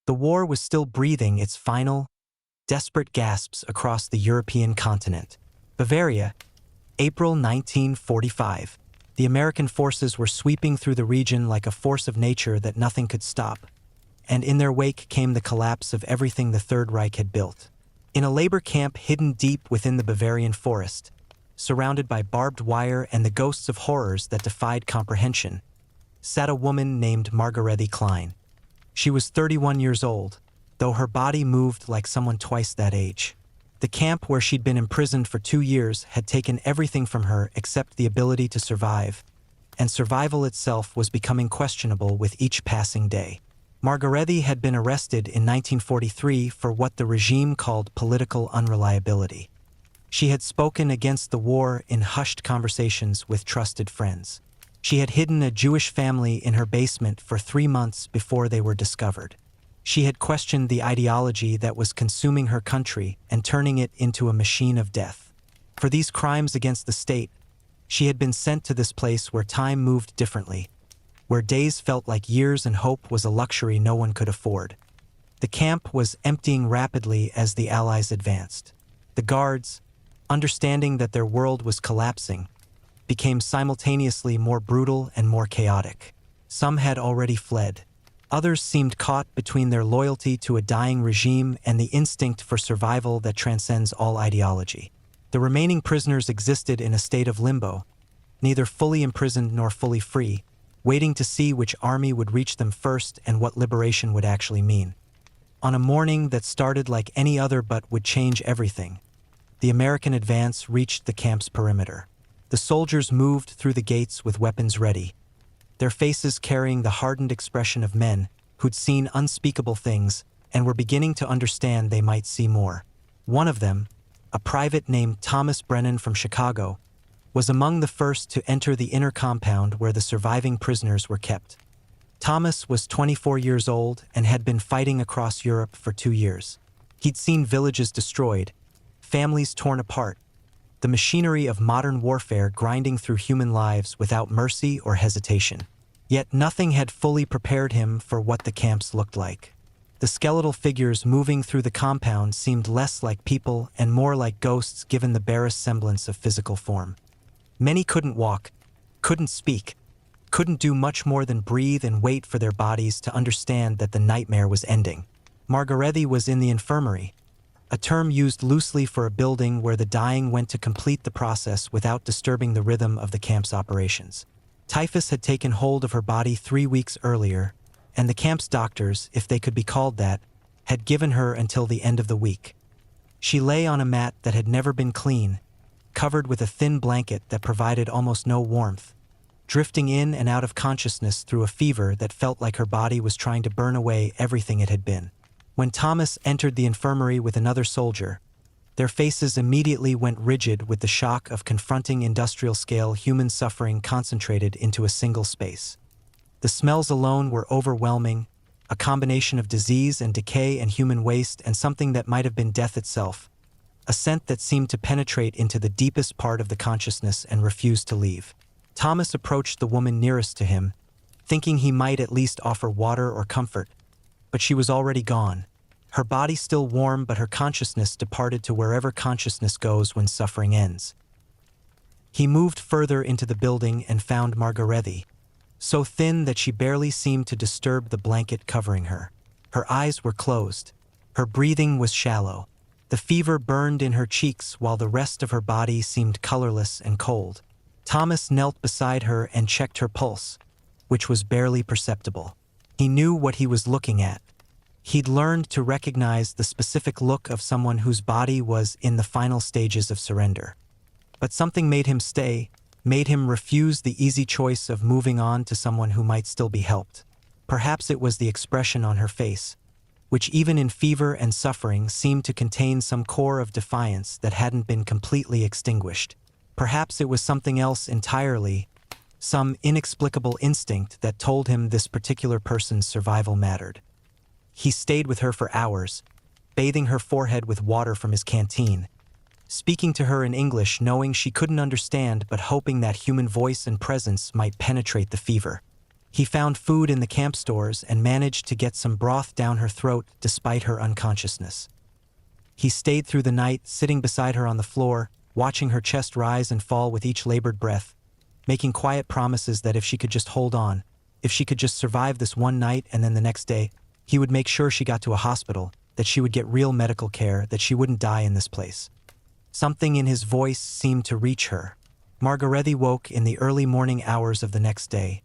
The war was still breathing its final, desperate gasps across the European continent. Bavaria, April 1945. The American forces were sweeping through the region like a force of nature that nothing could stop, and in their wake came the collapse of everything the Third Reich had built. In a labor camp hidden deep within the Bavarian forest, surrounded by barbed wire and the ghosts of horrors that defied comprehension, sat a woman named Margarethe Klein. She was 31 years old, though her body moved like someone twice that age. The camp where she'd been imprisoned for 2 years had taken everything from her except the ability to survive, and survival itself was becoming questionable with each passing day. Margarethe had been arrested in 1943 for what the regime called political unreliability. She had spoken against the war in hushed conversations with trusted friends. She had hidden a Jewish family in her basement for 3 months before they were discovered. She had questioned the ideology that was consuming her country and turning it into a machine of death. For these crimes against the state, she had been sent to this place where time moved differently, where days felt like years and hope was a luxury no one could afford. The camp was emptying rapidly as the Allies advanced. The guards, understanding that their world was collapsing, became simultaneously more brutal and more chaotic. Some had already fled. Others seemed caught between their loyalty to a dying regime and the instinct for survival that transcends all ideology. The remaining prisoners existed in a state of limbo, neither fully imprisoned nor fully free, waiting to see which army would reach them first and what liberation would actually mean. On a morning that started like any other but would change everything, the American advance reached the camp's perimeter. The soldiers moved through the gates with weapons ready, their faces carrying the hardened expression of men who'd seen unspeakable things and were beginning to understand they might see more. One of them, a private named Thomas Brennan from Chicago, was among the first to enter the inner compound where the surviving prisoners were kept. Thomas was 24 years old and had been fighting across Europe for 2 years. He'd seen villages destroyed, families torn apart, the machinery of modern warfare grinding through human lives without mercy or hesitation. Yet nothing had fully prepared him for what the camps looked like. The skeletal figures moving through the compound seemed less like people and more like ghosts given the barest semblance of physical form. Many couldn't walk, couldn't speak, couldn't do much more than breathe and wait for their bodies to understand that the nightmare was ending. Margarethe was in the infirmary, a term used loosely for a building where the dying went to complete the process without disturbing the rhythm of the camp's operations. Typhus had taken hold of her body 3 weeks earlier, and the camp's doctors, if they could be called that, had given her until the end of the week. She lay on a mat that had never been clean, covered with a thin blanket that provided almost no warmth, drifting in and out of consciousness through a fever that felt like her body was trying to burn away everything it had been. When Thomas entered the infirmary with another soldier, their faces immediately went rigid with the shock of confronting industrial-scale human suffering concentrated into a single space. The smells alone were overwhelming, a combination of disease and decay and human waste and something that might have been death itself, a scent that seemed to penetrate into the deepest part of the consciousness and refuse to leave. Thomas approached the woman nearest to him, thinking he might at least offer water or comfort, but she was already gone. Her body still warm, but her consciousness departed to wherever consciousness goes when suffering ends. He moved further into the building and found Margarethe, so thin that she barely seemed to disturb the blanket covering her. Her eyes were closed. Her breathing was shallow. The fever burned in her cheeks while the rest of her body seemed colorless and cold. Thomas knelt beside her and checked her pulse, which was barely perceptible. He knew what he was looking at. He'd learned to recognize the specific look of someone whose body was in the final stages of surrender. But something made him stay, made him refuse the easy choice of moving on to someone who might still be helped. Perhaps it was the expression on her face, which even in fever and suffering seemed to contain some core of defiance that hadn't been completely extinguished. Perhaps it was something else entirely, some inexplicable instinct that told him this particular person's survival mattered. He stayed with her for hours, bathing her forehead with water from his canteen, speaking to her in English knowing she couldn't understand but hoping that human voice and presence might penetrate the fever. He found food in the camp stores and managed to get some broth down her throat despite her unconsciousness. He stayed through the night, sitting beside her on the floor, watching her chest rise and fall with each labored breath, making quiet promises that if she could just hold on, if she could just survive this one night and then the next day, he would make sure she got to a hospital, that she would get real medical care, that she wouldn't die in this place. Something in his voice seemed to reach her. Margarethi woke in the early morning hours of the next day.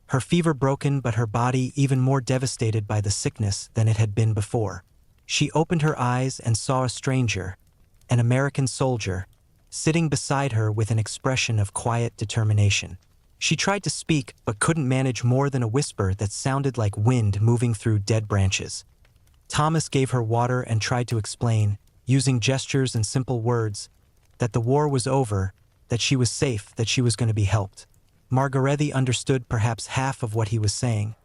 Her fever broken, but her body even more devastated by the sickness than it had been before. She opened her eyes and saw a stranger, an American soldier, sitting beside her with an expression of quiet determination. She tried to speak, but couldn't manage more than a whisper that sounded like wind moving through dead branches. Thomas gave her water and tried to explain, using gestures and simple words, that the war was over, that she was safe, that she was going to be helped. Margarethi understood perhaps half of what he was saying,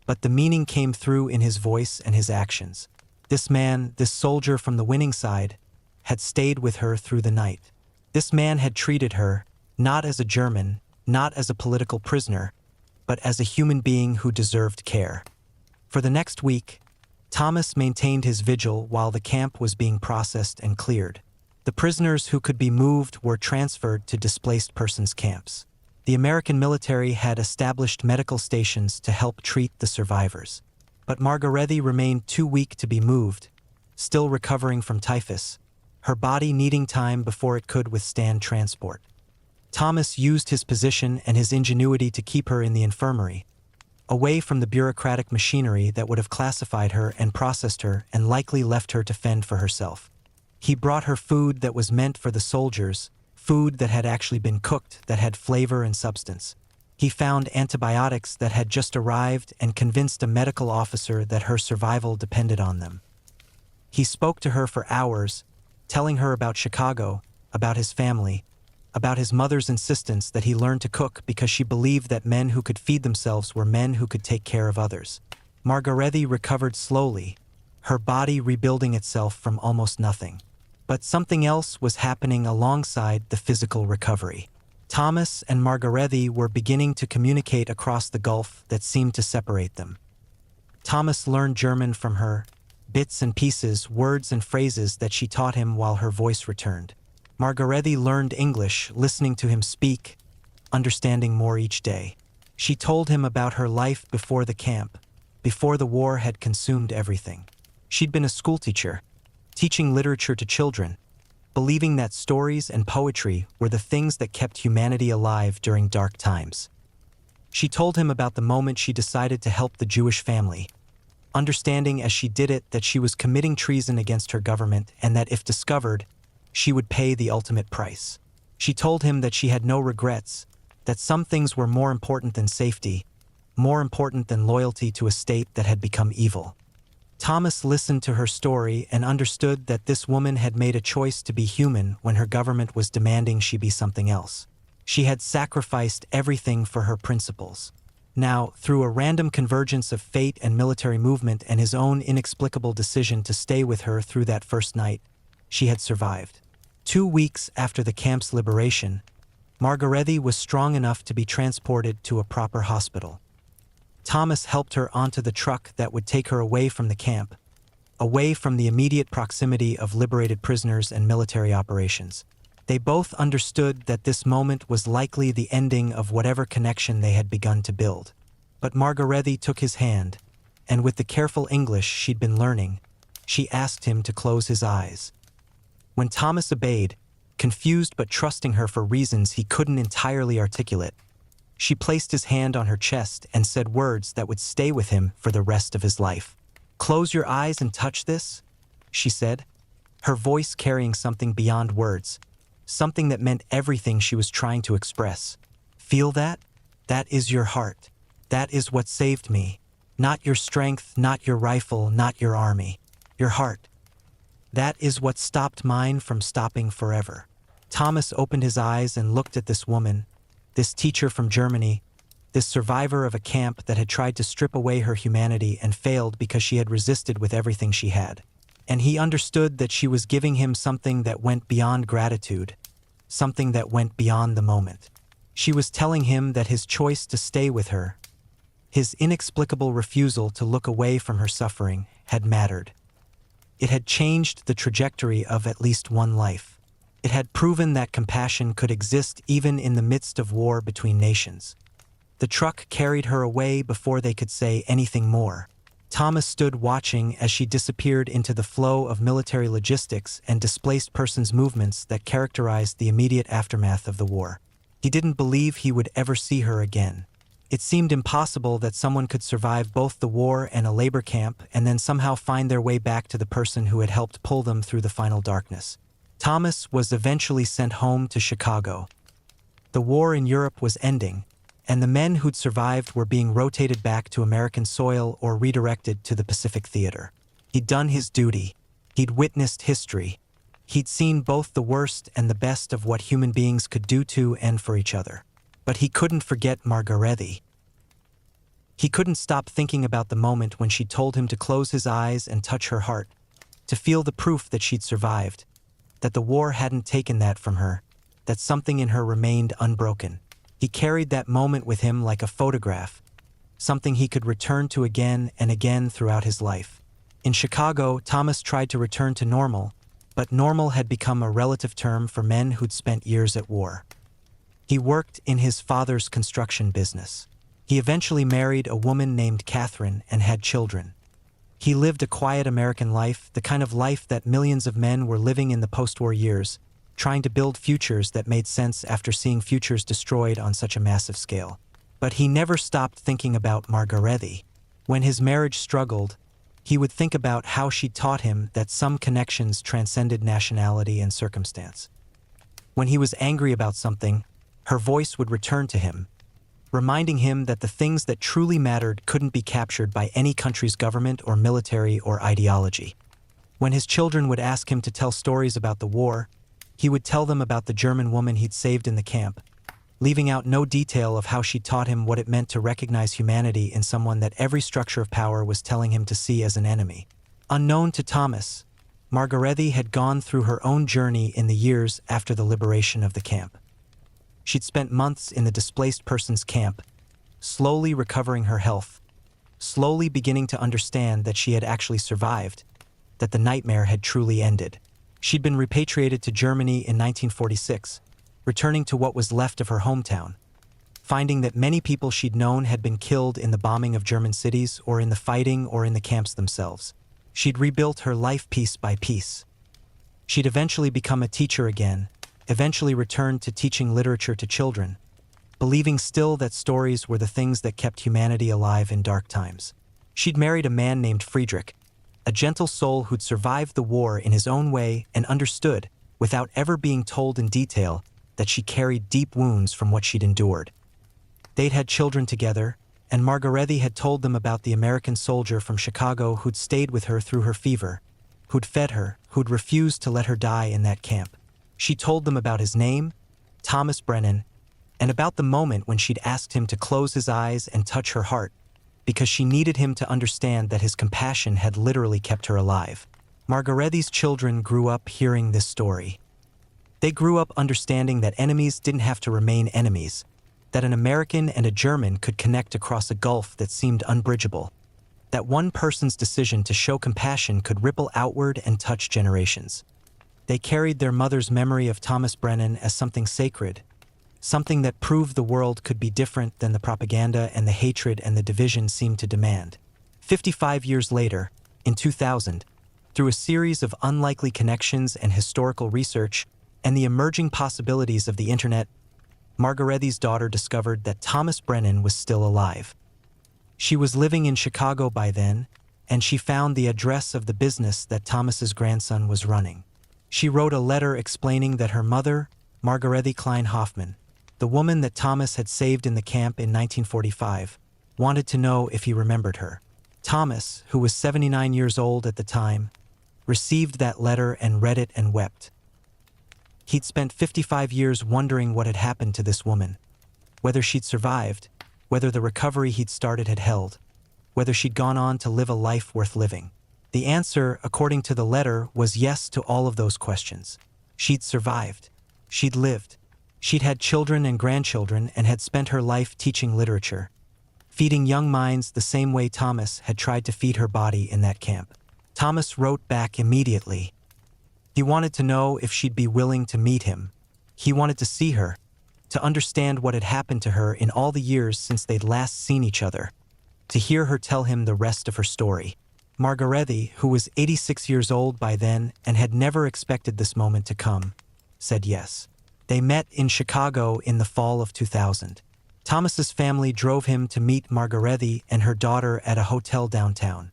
but the meaning came through in his voice and his actions. This man, this soldier from the winning side, had stayed with her through the night. This man had treated her, not as a German, not as a political prisoner, but as a human being who deserved care. For the next week, Thomas maintained his vigil while the camp was being processed and cleared. The prisoners who could be moved were transferred to displaced persons camps. The American military had established medical stations to help treat the survivors. But Margarethi remained too weak to be moved, still recovering from typhus, her body needing time before it could withstand transport. Thomas used his position and his ingenuity to keep her in the infirmary, away from the bureaucratic machinery that would have classified her and processed her and likely left her to fend for herself. He brought her food that was meant for the soldiers, food that had actually been cooked, that had flavor and substance. He found antibiotics that had just arrived and convinced a medical officer that her survival depended on them. He spoke to her for hours, telling her about Chicago, about his family, about his mother's insistence that he learn to cook because she believed that men who could feed themselves were men who could take care of others. Margarethi recovered slowly, her body rebuilding itself from almost nothing. But something else was happening alongside the physical recovery. Thomas and Margarethi were beginning to communicate across the gulf that seemed to separate them. Thomas learned German from her, bits and pieces, words and phrases that she taught him while her voice returned. Margarethi learned English, listening to him speak, understanding more each day. She told him about her life before the camp, before the war had consumed everything. She'd been a schoolteacher, teaching literature to children, believing that stories and poetry were the things that kept humanity alive during dark times. She told him about the moment she decided to help the Jewish family, understanding as she did it that she was committing treason against her government and that if discovered, she would pay the ultimate price. She told him that she had no regrets, that some things were more important than safety, more important than loyalty to a state that had become evil. Thomas listened to her story and understood that this woman had made a choice to be human when her government was demanding she be something else. She had sacrificed everything for her principles. Now, through a random convergence of fate and military movement and his own inexplicable decision to stay with her through that first night, she had survived. 2 weeks after the camp's liberation, Margarethi was strong enough to be transported to a proper hospital. Thomas helped her onto the truck that would take her away from the camp, away from the immediate proximity of liberated prisoners and military operations. They both understood that this moment was likely the ending of whatever connection they had begun to build. But Margarethi took his hand, and with the careful English she'd been learning, she asked him to close his eyes. When Thomas obeyed, confused but trusting her for reasons he couldn't entirely articulate, she placed his hand on her chest and said words that would stay with him for the rest of his life. "Close your eyes and touch this," she said, her voice carrying something beyond words, something that meant everything she was trying to express. "Feel that? That is your heart. That is what saved me. Not your strength, not your rifle, not your army. Your heart. That is what stopped mine from stopping forever." Thomas opened his eyes and looked at this woman, this teacher from Germany, this survivor of a camp that had tried to strip away her humanity and failed because she had resisted with everything she had. And he understood that she was giving him something that went beyond gratitude, something that went beyond the moment. She was telling him that his choice to stay with her, His inexplicable refusal to look away from her suffering had mattered. It had changed the trajectory of at least one life. It had proven that compassion could exist even in the midst of war between nations. The truck carried her away before they could say anything more. Thomas stood watching as she disappeared into the flow of military logistics and displaced persons movements that characterized the immediate aftermath of the war. He didn't believe he would ever see her again. It seemed impossible that someone could survive both the war and a labor camp and then somehow find their way back to the person who had helped pull them through the final darkness. Thomas was eventually sent home to Chicago. The war in Europe was ending, and the men who'd survived were being rotated back to American soil or redirected to the Pacific Theater. He'd done his duty. He'd witnessed history. He'd seen both the worst and the best of what human beings could do to and for each other. But he couldn't forget Margarethe. He couldn't stop thinking about the moment when she told him to close his eyes and touch her heart, to feel the proof that she'd survived, that the war hadn't taken that from her, that something in her remained unbroken. He carried that moment with him like a photograph, something he could return to again and again throughout his life. In Chicago, Thomas tried to return to normal, but normal had become a relative term for men who'd spent years at war. He worked in his father's construction business. He eventually married a woman named Catherine and had children. He lived a quiet American life, the kind of life that millions of men were living in the post-war years, trying to build futures that made sense after seeing futures destroyed on such a massive scale. But he never stopped thinking about Margarethe. When his marriage struggled, he would think about how she taught him that some connections transcended nationality and circumstance. When he was angry about something, her voice would return to him, reminding him that the things that truly mattered couldn't be captured by any country's government or military or ideology. When his children would ask him to tell stories about the war, he would tell them about the German woman he'd saved in the camp, leaving out no detail of how she taught him what it meant to recognize humanity in someone that every structure of power was telling him to see as an enemy. Unknown to Thomas, Margarethe had gone through her own journey in the years after the liberation of the camp. She'd spent months in the displaced persons camp, slowly recovering her health, slowly beginning to understand that she had actually survived, that the nightmare had truly ended. She'd been repatriated to Germany in 1946, returning to what was left of her hometown, finding that many people she'd known had been killed in the bombing of German cities or in the fighting or in the camps themselves. She'd rebuilt her life piece by piece. She'd eventually become a teacher again, eventually returned to teaching literature to children, believing still that stories were the things that kept humanity alive in dark times. She'd married a man named Friedrich, a gentle soul who'd survived the war in his own way and understood, without ever being told in detail, that she carried deep wounds from what she'd endured. They'd had children together, and Margarethe had told them about the American soldier from Chicago who'd stayed with her through her fever, who'd fed her, who'd refused to let her die in that camp. She told them about his name, Thomas Brennan, and about the moment when she'd asked him to close his eyes and touch her heart, because she needed him to understand that his compassion had literally kept her alive. Margarethe's children grew up hearing this story. They grew up understanding that enemies didn't have to remain enemies, that an American and a German could connect across a gulf that seemed unbridgeable, that one person's decision to show compassion could ripple outward and touch generations. They carried their mother's memory of Thomas Brennan as something sacred, something that proved the world could be different than the propaganda and the hatred and the division seemed to demand. 55 years later, in 2000, through a series of unlikely connections and historical research and the emerging possibilities of the internet, Margarethe's daughter discovered that Thomas Brennan was still alive. She was living in Chicago by then, and she found the address of the business that Thomas's grandson was running. She wrote a letter explaining that her mother, Margarethe Klein Hoffman, the woman that Thomas had saved in the camp in 1945, wanted to know if he remembered her. Thomas, who was 79 years old at the time, received that letter and read it and wept. He'd spent 55 years wondering what had happened to this woman, whether she'd survived, whether the recovery he'd started had held, whether she'd gone on to live a life worth living. The answer, according to the letter, was yes to all of those questions. She'd survived. She'd lived. She'd had children and grandchildren and had spent her life teaching literature. feeding young minds the same way Thomas had tried to feed her body in that camp. Thomas wrote back immediately. He wanted to know if she'd be willing to meet him. He wanted to see her, to understand what had happened to her in all the years since they'd last seen each other, to hear her tell him the rest of her story. Margarethi, who was 86 years old by then and had never expected this moment to come, said yes. They met in Chicago in the fall of 2000. Thomas's family drove him to meet Margarethi and her daughter at a hotel downtown.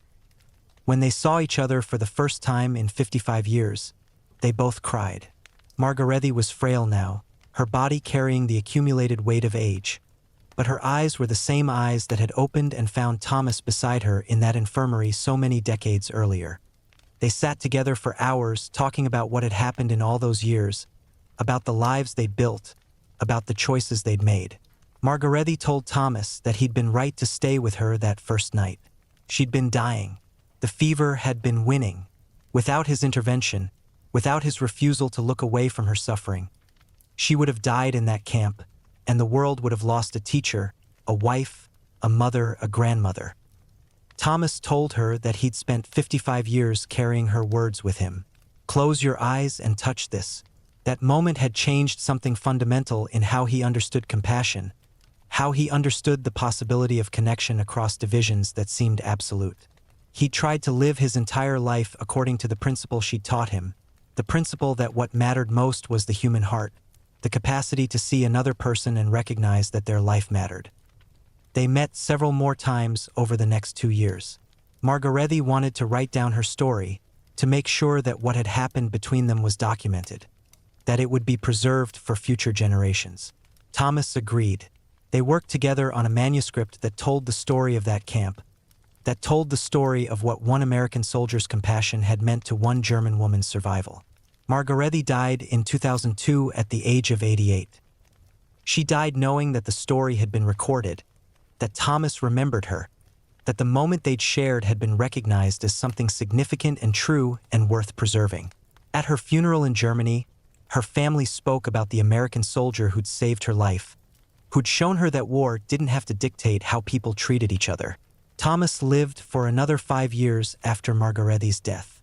When they saw each other for the first time in 55 years, they both cried. Margarethi was frail now, her body carrying the accumulated weight of age. But her eyes were the same eyes that had opened and found Thomas beside her in that infirmary so many decades earlier. They sat together for hours talking about what had happened in all those years, about the lives they'd built, about the choices they'd made. Margarethi told Thomas that he'd been right to stay with her that first night. She'd been dying. The fever had been winning. Without his intervention, without his refusal to look away from her suffering, she would have died in that camp, and the world would have lost a teacher, a wife, a mother, a grandmother. Thomas told her that he'd spent 55 years carrying her words with him. Close your eyes and touch this. That moment had changed something fundamental in how he understood compassion, how he understood the possibility of connection across divisions that seemed absolute. He tried to live his entire life according to the principle she taught him, the principle that what mattered most was the human heart, the capacity to see another person and recognize that their life mattered. They met several more times over the next 2 years. Margarethi wanted to write down her story, to make sure that what had happened between them was documented, that it would be preserved for future generations. Thomas agreed. They worked together on a manuscript that told the story of that camp, that told the story of what one American soldier's compassion had meant to one German woman's survival. Margarethi died in 2002 at the age of 88. She died knowing that the story had been recorded, that Thomas remembered her, that the moment they'd shared had been recognized as something significant and true and worth preserving. At her funeral in Germany, her family spoke about the American soldier who'd saved her life, who'd shown her that war didn't have to dictate how people treated each other. Thomas lived for another 5 years after Margarethi's death.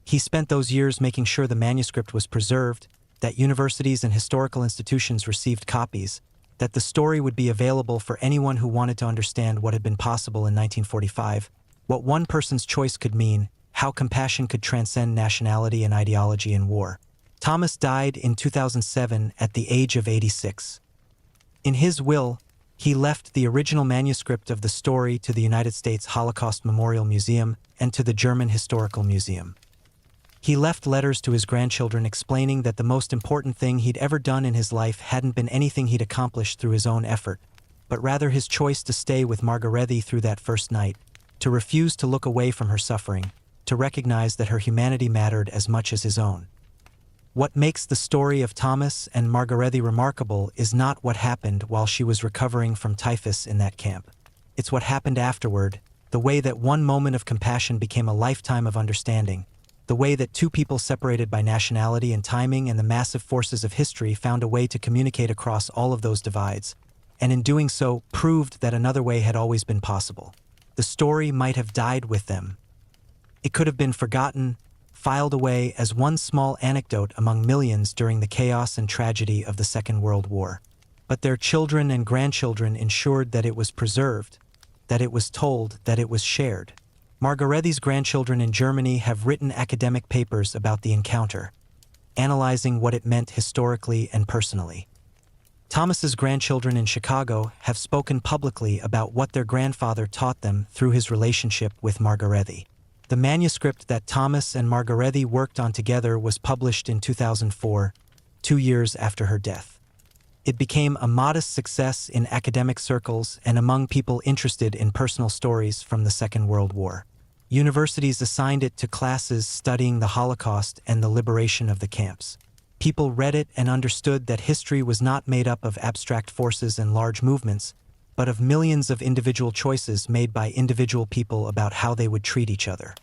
He spent those years making sure the manuscript was preserved, that universities and historical institutions received copies, that the story would be available for anyone who wanted to understand what had been possible in 1945, what one person's choice could mean, how compassion could transcend nationality and ideology in war. Thomas died in 2007 at the age of 86. In his will, he left the original manuscript of the story to the United States Holocaust Memorial Museum and to the German Historical Museum. He left letters to his grandchildren explaining that the most important thing he'd ever done in his life hadn't been anything he'd accomplished through his own effort, but rather his choice to stay with Margarethi through that first night, to refuse to look away from her suffering, to recognize that her humanity mattered as much as his own. What makes the story of Thomas and Margarethi remarkable is not what happened while she was recovering from typhus in that camp. It's what happened afterward, the way that one moment of compassion became a lifetime of understanding, the way that two people separated by nationality and timing and the massive forces of history found a way to communicate across all of those divides, and in doing so proved that another way had always been possible. The story might have died with them. It could have been forgotten, filed away as one small anecdote among millions during the chaos and tragedy of the Second World War. But their children and grandchildren ensured that it was preserved, that it was told, that it was shared. Margarethi's grandchildren in Germany have written academic papers about the encounter, analyzing what it meant historically and personally. Thomas's grandchildren in Chicago have spoken publicly about what their grandfather taught them through his relationship with Margarethi. The manuscript that Thomas and Margarethi worked on together was published in 2004, 2 years after her death. It became a modest success in academic circles and among people interested in personal stories from the Second World War. Universities assigned it to classes studying the Holocaust and the liberation of the camps. People read it and understood that history was not made up of abstract forces and large movements, but of millions of individual choices made by individual people about how they would treat each other.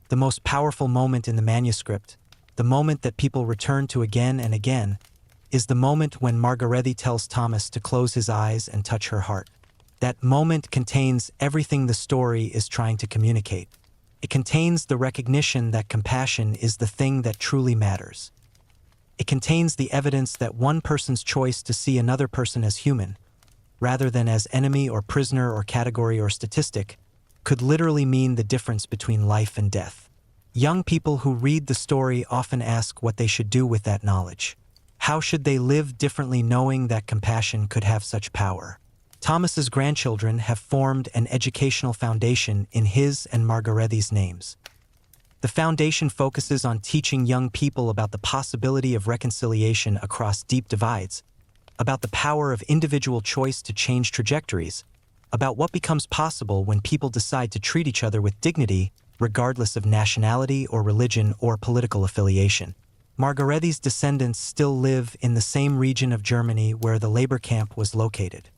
The most powerful moment in the manuscript, the moment that people return to again and again, is the moment when Margarethi tells Thomas to close his eyes and touch her heart. That moment contains everything the story is trying to communicate. It contains the recognition that compassion is the thing that truly matters. It contains the evidence that one person's choice to see another person as human, rather than as enemy or prisoner or category or statistic, could literally mean the difference between life and death. Young people who read the story often ask what they should do with that knowledge. How should they live differently knowing that compassion could have such power? Thomas's grandchildren have formed an educational foundation in his and Margarethy's names. The foundation focuses on teaching young people about the possibility of reconciliation across deep divides, about the power of individual choice to change trajectories, about what becomes possible when people decide to treat each other with dignity, regardless of nationality or religion or political affiliation. Margarethy's descendants still live in the same region of Germany where the labor camp was located.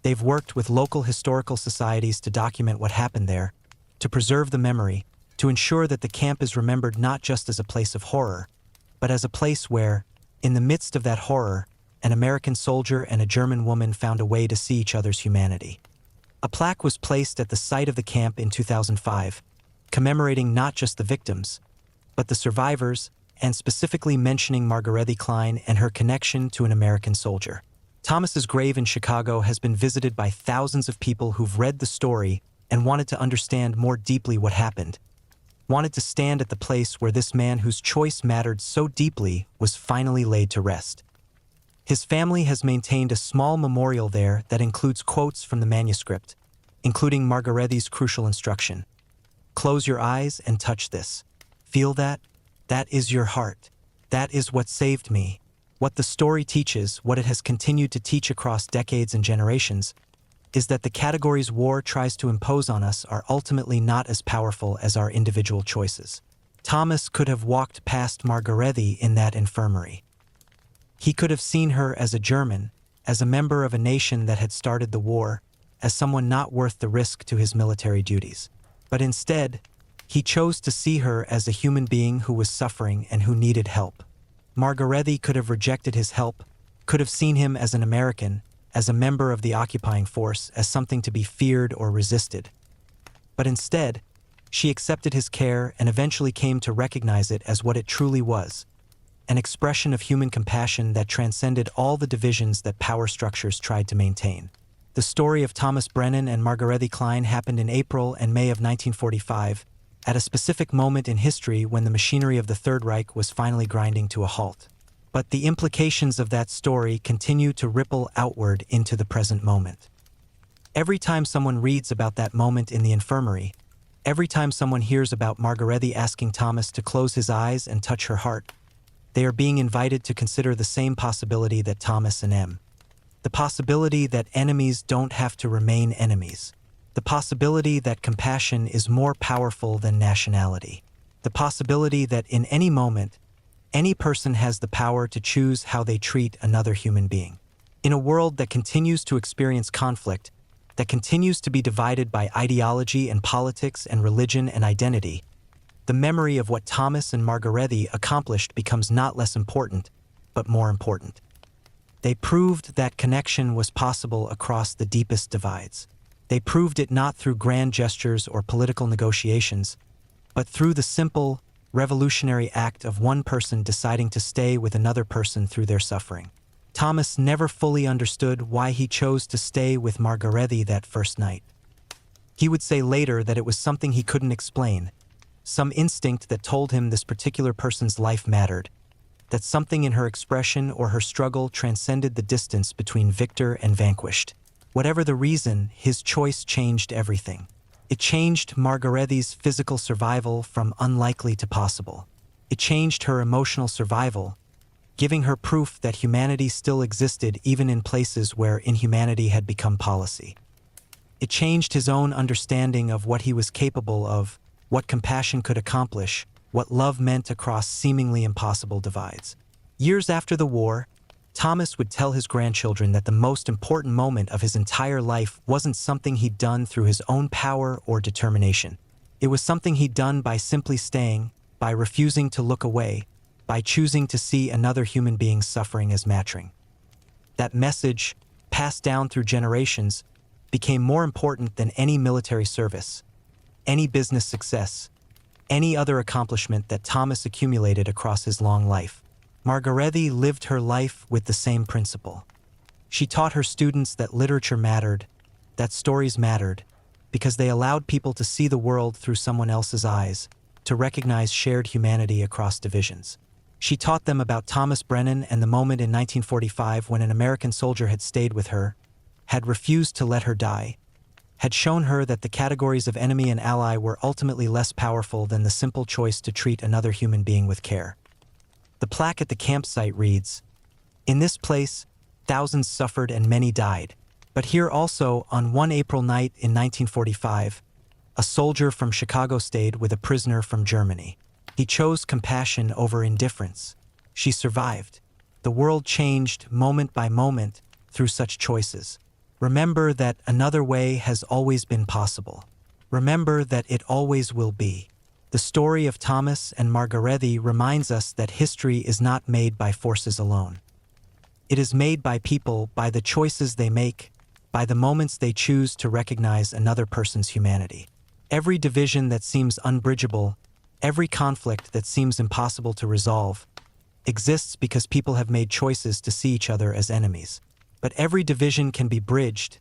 They've worked with local historical societies to document what happened there, to preserve the memory, to ensure that the camp is remembered not just as a place of horror, but as a place where, in the midst of that horror, an American soldier and a German woman found a way to see each other's humanity. A plaque was placed at the site of the camp in 2005, commemorating not just the victims, but the survivors, and specifically mentioning Margarethy Klein and her connection to an American soldier. Thomas's grave in Chicago has been visited by thousands of people who've read the story and wanted to understand more deeply what happened, wanted to stand at the place where this man whose choice mattered so deeply was finally laid to rest. His family has maintained a small memorial there that includes quotes from the manuscript, including Margarethy's crucial instruction. Close your eyes and touch this. Feel that? That is your heart. That is what saved me. What the story teaches, what it has continued to teach across decades and generations, is that the categories war tries to impose on us are ultimately not as powerful as our individual choices. Thomas could have walked past Margarethy in that infirmary. He could have seen her as a German, as a member of a nation that had started the war, as someone not worth the risk to his military duties. But instead, he chose to see her as a human being who was suffering and who needed help. Margarethy could have rejected his help, could have seen him as an American, as a member of the occupying force, as something to be feared or resisted. But instead, she accepted his care and eventually came to recognize it as what it truly was, an expression of human compassion that transcended all the divisions that power structures tried to maintain. The story of Thomas Brennan and Margarethy Klein happened in April and May of 1945, at a specific moment in history when the machinery of the Third Reich was finally grinding to a halt. But the implications of that story continue to ripple outward into the present moment. Every time someone reads about that moment in the infirmary, every time someone hears about Margarethy asking Thomas to close his eyes and touch her heart, they are being invited to consider the same possibility that Thomas and M. The possibility that enemies don't have to remain enemies. The possibility that compassion is more powerful than nationality. The possibility that in any moment, any person has the power to choose how they treat another human being. In a world that continues to experience conflict, that continues to be divided by ideology and politics and religion and identity, the memory of what Thomas and Margarethy accomplished becomes not less important, but more important. They proved that connection was possible across the deepest divides. They proved it not through grand gestures or political negotiations, but through the simple, revolutionary act of one person deciding to stay with another person through their suffering. Thomas never fully understood why he chose to stay with Margarethy that first night. He would say later that it was something he couldn't explain, some instinct that told him this particular person's life mattered, that something in her expression or her struggle transcended the distance between victor and vanquished. Whatever the reason, his choice changed everything. It changed Margarethy's physical survival from unlikely to possible. It changed her emotional survival, giving her proof that humanity still existed even in places where inhumanity had become policy. It changed his own understanding of what he was capable of, what compassion could accomplish, what love meant across seemingly impossible divides. Years after the war, Thomas would tell his grandchildren that the most important moment of his entire life wasn't something he'd done through his own power or determination. It was something he'd done by simply staying, by refusing to look away, by choosing to see another human being suffering as matching. That message, passed down through generations, became more important than any military service, any business success, any other accomplishment that Thomas accumulated across his long life. Margarethi lived her life with the same principle. She taught her students that literature mattered, that stories mattered, because they allowed people to see the world through someone else's eyes, to recognize shared humanity across divisions. She taught them about Thomas Brennan and the moment in 1945 when an American soldier had stayed with her, had refused to let her die, had shown her that the categories of enemy and ally were ultimately less powerful than the simple choice to treat another human being with care. The plaque at the campsite reads, "In this place, thousands suffered and many died. But here also, on one April night in 1945, a soldier from Chicago stayed with a prisoner from Germany. He chose compassion over indifference. She survived. The world changed moment by moment through such choices. Remember that another way has always been possible. Remember that it always will be." The story of Thomas and Margarethi reminds us that history is not made by forces alone. It is made by people, by the choices they make, by the moments they choose to recognize another person's humanity. Every division that seems unbridgeable, every conflict that seems impossible to resolve, exists because people have made choices to see each other as enemies. But every division can be bridged,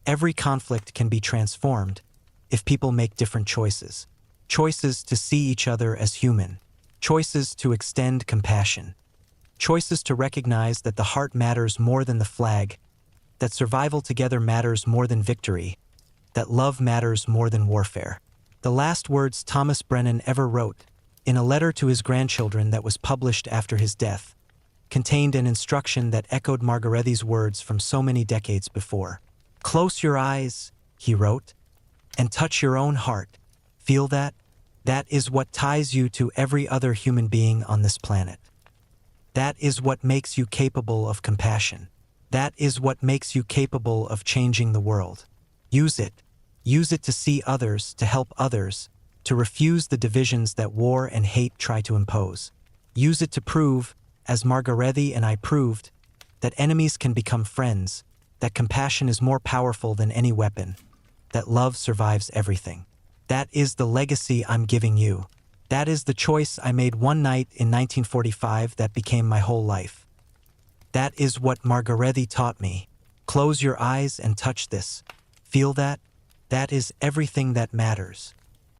every conflict can be transformed, if people make different choices. Choices to see each other as human, choices to extend compassion, choices to recognize that the heart matters more than the flag, that survival together matters more than victory, that love matters more than warfare. The last words Thomas Brennan ever wrote, in a letter to his grandchildren that was published after his death, contained an instruction that echoed Margarethi's words from so many decades before. "Close your eyes," he wrote, "and touch your own heart. Feel that? That is what ties you to every other human being on this planet. That is what makes you capable of compassion. That is what makes you capable of changing the world. Use it. Use it to see others, to help others, to refuse the divisions that war and hate try to impose. Use it to prove, as Margarethi and I proved, that enemies can become friends, that compassion is more powerful than any weapon, that love survives everything. That is the legacy I'm giving you. That is the choice I made one night in 1945 that became my whole life. That is what Margarethi taught me. Close your eyes and touch this. Feel that? That is everything that matters."